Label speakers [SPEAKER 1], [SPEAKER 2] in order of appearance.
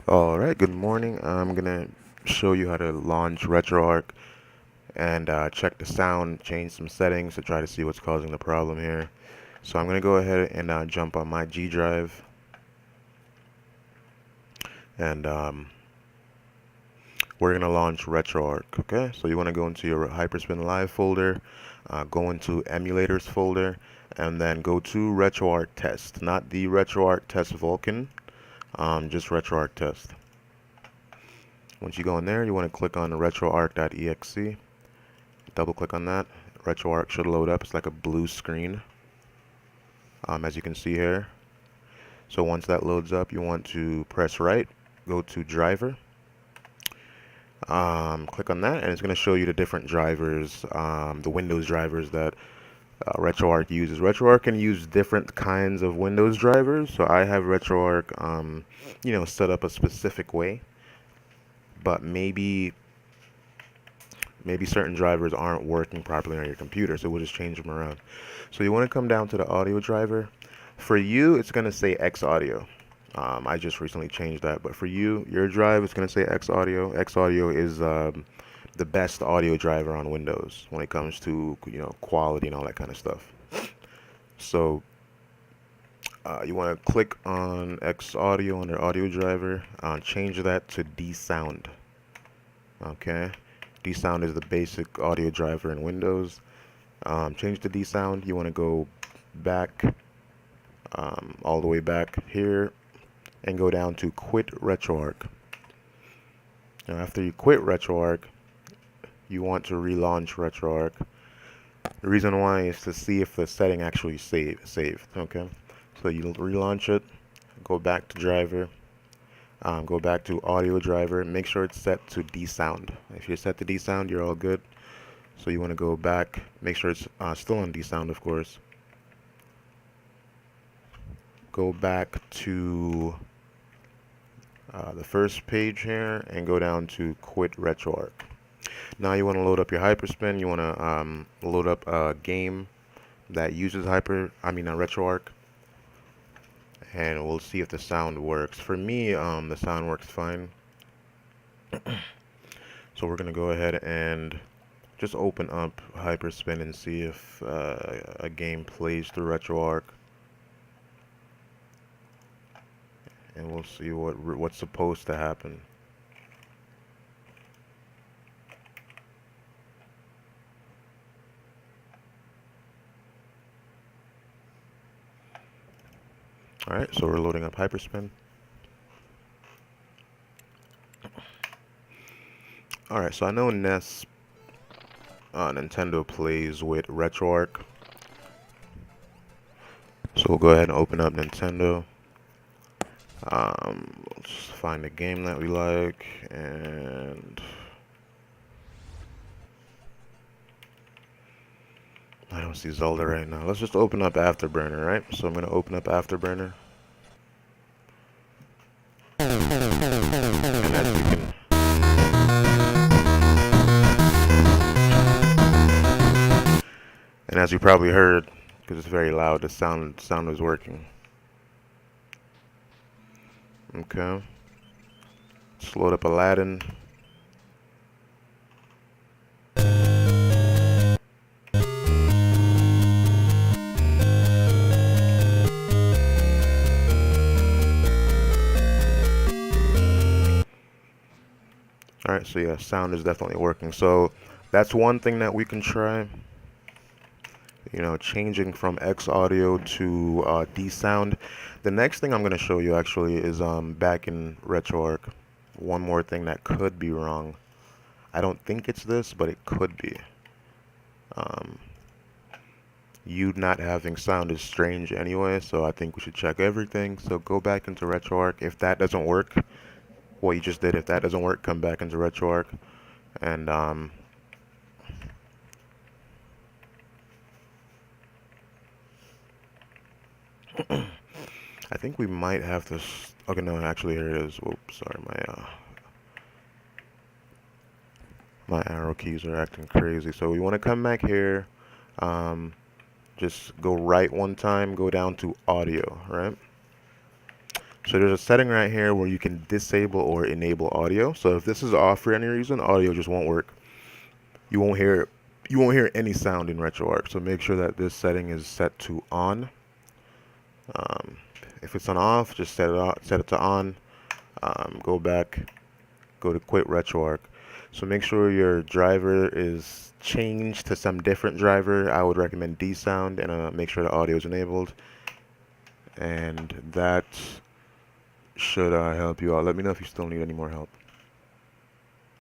[SPEAKER 1] Alright, good morning. I'm gonna show you how to launch RetroArch and check the sound, change some settings to try to see what's causing the problem here. So I'm gonna go ahead and jump on my G drive and we're gonna launch RetroArch. Okay, so you want to go into your Hyperspin Live folder, go into emulators folder, and then go to RetroArch test, not the RetroArch test Vulkan, just RetroArch test. Once you go in there, you want to click on retroarch.exe. Double click on that. RetroArch should load up. It's like a blue screen, as you can see here. So once that loads up, you want to press right, go to driver, click on that, and it's going to show you the different drivers, the Windows drivers that RetroArch uses. RetroArch can use different kinds of Windows drivers, so I have RetroArch, set up a specific way, but maybe certain drivers aren't working properly on your computer, so we'll just change them around. So you want to come down to the audio driver. For you, it's going to say X audio. I just recently changed that, but for you, your drive, it's going to say X audio. X audio is the best audio driver on Windows when it comes to quality and all that kind of stuff. So you want to click on X audio under audio driver, change that to D sound. Okay. D-Sound is the basic audio driver in Windows. Change to D-Sound. You want to go back, all the way back here, and go down to Quit RetroArch. Now, after you quit RetroArch, you want to relaunch RetroArch. The reason why is to see if the setting actually saved. Okay, so you relaunch it, go back to driver. Go back to audio driver, make sure it's set to D-Sound. If you're set to D-Sound, you're all good. So you want to go back, make sure it's still on D-Sound, of course. Go back to the first page here and go down to Quit RetroArch. Now you want to load up your Hyperspin. You want to load up a game that uses RetroArch, and we'll see if the sound works. For me, the sound works fine. So we're gonna go ahead and just open up Hyperspin and see if a game plays through RetroArch, and we'll see what's supposed to happen. Alright, so we're loading up Hyperspin. Alright, so I know Nintendo plays with RetroArch. So we'll go ahead and open up Nintendo. Let's find a game that we like, and I don't see Zelda right now. Let's just open up Afterburner, right? So I'm going to open up Afterburner. And as you can... And as you probably heard, because it's very loud, the sound is working. Okay. Let's load up Aladdin. Alright, so yeah, sound is definitely working. So that's one thing that we can try. Changing from X audio to D sound. The next thing I'm going to show you actually is back in RetroArch. One more thing that could be wrong. I don't think it's this, but it could be. You not having sound is strange anyway, so I think we should check everything. So go back into RetroArch. If that doesn't work, what you just did, if that doesn't work, come back into RetroArch, and I think we might have to. Okay, no, actually here it is. Whoops, sorry, my arrow keys are acting crazy. So we want to come back here. Just go right one time. Go down to audio, right? So there's a setting right here where you can disable or enable audio. So if this is off for any reason, audio just won't work. You won't hear any sound in RetroArch. So make sure that this setting is set to on. Um, if it's on off, just set it to on. Go back, go to quit RetroArch. So make sure your driver is changed to some different driver. I would recommend D sound, and make sure the audio is enabled. And that should help you out. Let me know if you still need any more help.